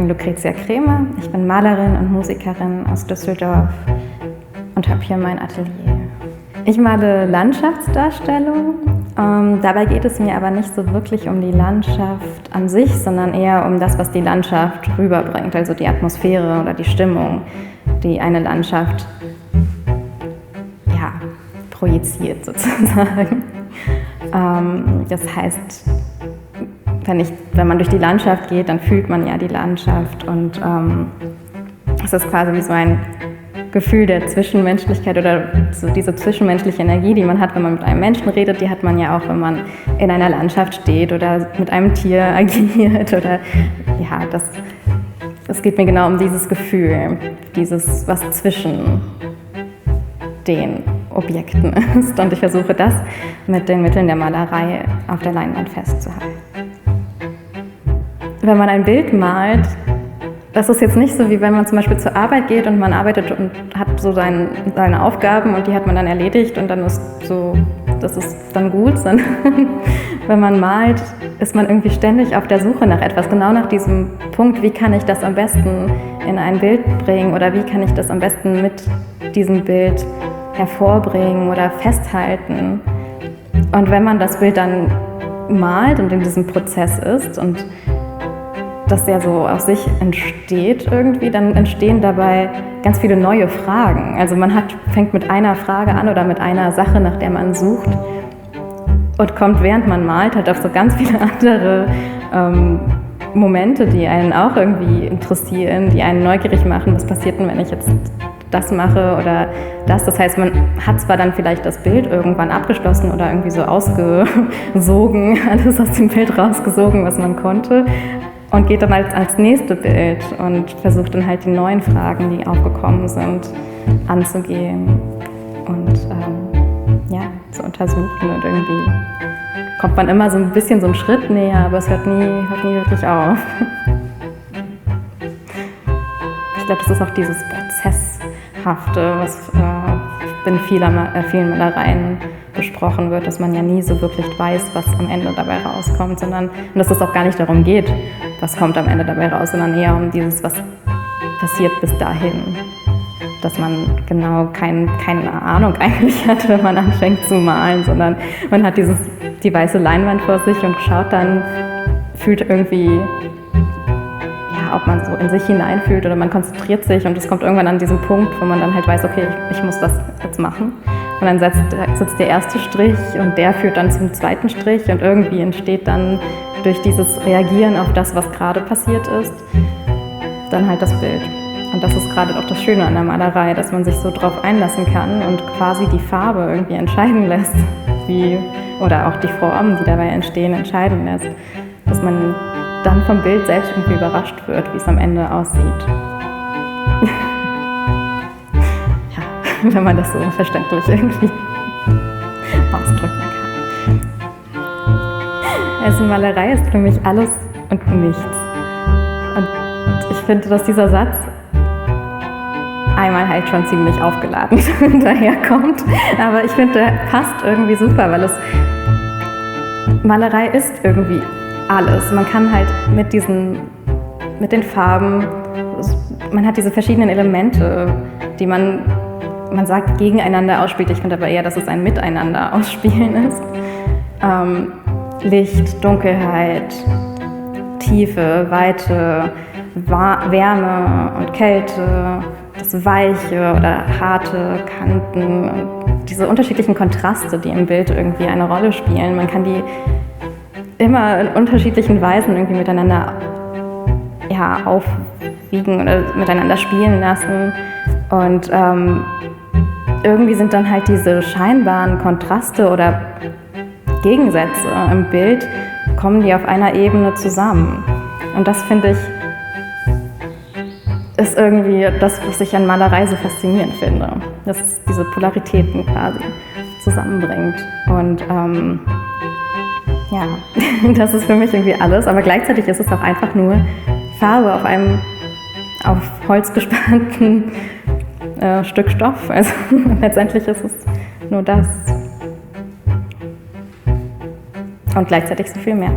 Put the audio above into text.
bin Lucrezia Kremer, ich bin Malerin und Musikerin aus Düsseldorf und habe hier mein Atelier. Ich male Landschaftsdarstellung. Dabei geht es mir aber nicht so wirklich um die Landschaft an sich, sondern eher um das, was die Landschaft rüberbringt, also die Atmosphäre oder die Stimmung, die eine Landschaft projiziert sozusagen. Das heißt, wenn man durch die Landschaft geht, dann fühlt man ja die Landschaft und es ist quasi wie so ein Gefühl der Zwischenmenschlichkeit oder so diese zwischenmenschliche Energie, die man hat, wenn man mit einem Menschen redet, die hat man ja auch, wenn man in einer Landschaft steht oder mit einem Tier agiert oder es geht mir genau um dieses Gefühl, dieses, was zwischen den Objekten ist und ich versuche das mit den Mitteln der Malerei auf der Leinwand festzuhalten. Wenn man ein Bild malt, das ist jetzt nicht so, wie wenn man zum Beispiel zur Arbeit geht und man arbeitet und hat so seine Aufgaben und die hat man dann erledigt und dann ist so, das ist dann gut, sondern wenn man malt, ist man irgendwie ständig auf der Suche nach etwas, genau nach diesem Punkt, wie kann ich das am besten in ein Bild bringen oder wie kann ich das am besten mit diesem Bild hervorbringen oder festhalten. Und wenn man das Bild dann malt und in diesem Prozess ist und das ja so aus sich entsteht irgendwie, dann entstehen dabei ganz viele neue Fragen. Also man fängt mit einer Frage an oder mit einer Sache, nach der man sucht und kommt, während man malt, halt auf so ganz viele andere Momente, die einen auch irgendwie interessieren, die einen neugierig machen. Was passiert denn, wenn ich jetzt das mache oder das? Das heißt, man hat zwar dann vielleicht das Bild irgendwann abgeschlossen oder irgendwie so ausgesogen, alles aus dem Bild rausgesogen, was man konnte, und geht dann als nächste Bild und versucht dann halt die neuen Fragen, die aufgekommen sind, anzugehen und zu untersuchen. Und irgendwie kommt man immer so ein bisschen so einen Schritt näher, aber es hört nie wirklich auf. Ich glaube, das ist auch dieses Prozesshafte, was in vielen Malereien besprochen wird, dass man ja nie so wirklich weiß, was am Ende dabei rauskommt, und dass es auch gar nicht darum geht, was kommt am Ende dabei raus, sondern eher um dieses, was passiert bis dahin. Dass man genau keine Ahnung eigentlich hat, wenn man anfängt zu malen, sondern man hat die weiße Leinwand vor sich und schaut dann, fühlt irgendwie, ob man so in sich hineinfühlt oder man konzentriert sich und es kommt irgendwann an diesen Punkt, wo man dann halt weiß, okay, ich muss das jetzt machen. Und dann sitzt der erste Strich und der führt dann zum zweiten Strich und irgendwie entsteht dann durch dieses Reagieren auf das, was gerade passiert ist, dann halt das Bild. Und das ist gerade auch das Schöne an der Malerei, dass man sich so drauf einlassen kann und quasi die Farbe irgendwie entscheiden lässt, oder auch die Formen, die dabei entstehen, entscheiden lässt. Dass man dann vom Bild selbst irgendwie überrascht wird, wie es am Ende aussieht. Wenn man das so verständlich irgendwie ausdrücken kann. Also Malerei ist für mich alles und nichts. Und ich finde, dass dieser Satz einmal halt schon ziemlich aufgeladen daherkommt. Aber ich finde, der passt irgendwie super, weil Malerei ist irgendwie alles. Man kann halt mit den Farben, man hat diese verschiedenen Elemente, die man sagt, gegeneinander ausspielt. Ich finde aber eher, dass es ein Miteinander ausspielen ist. Licht, Dunkelheit, Tiefe, Weite, Wärme und Kälte, das Weiche oder harte Kanten, diese unterschiedlichen Kontraste, die im Bild irgendwie eine Rolle spielen. Man kann die immer in unterschiedlichen Weisen irgendwie miteinander aufwiegen oder miteinander spielen lassen. Und irgendwie sind dann halt diese scheinbaren Kontraste oder Gegensätze im Bild, kommen die auf einer Ebene zusammen. Und das, finde ich, ist irgendwie das, was ich an Malerei so faszinierend finde. Dass es diese Polaritäten quasi zusammenbringt. Und das ist für mich irgendwie alles. Aber gleichzeitig ist es auch einfach nur Farbe auf Holz gespannten Stück Stoff. Also letztendlich ist es nur das. Und gleichzeitig so viel mehr.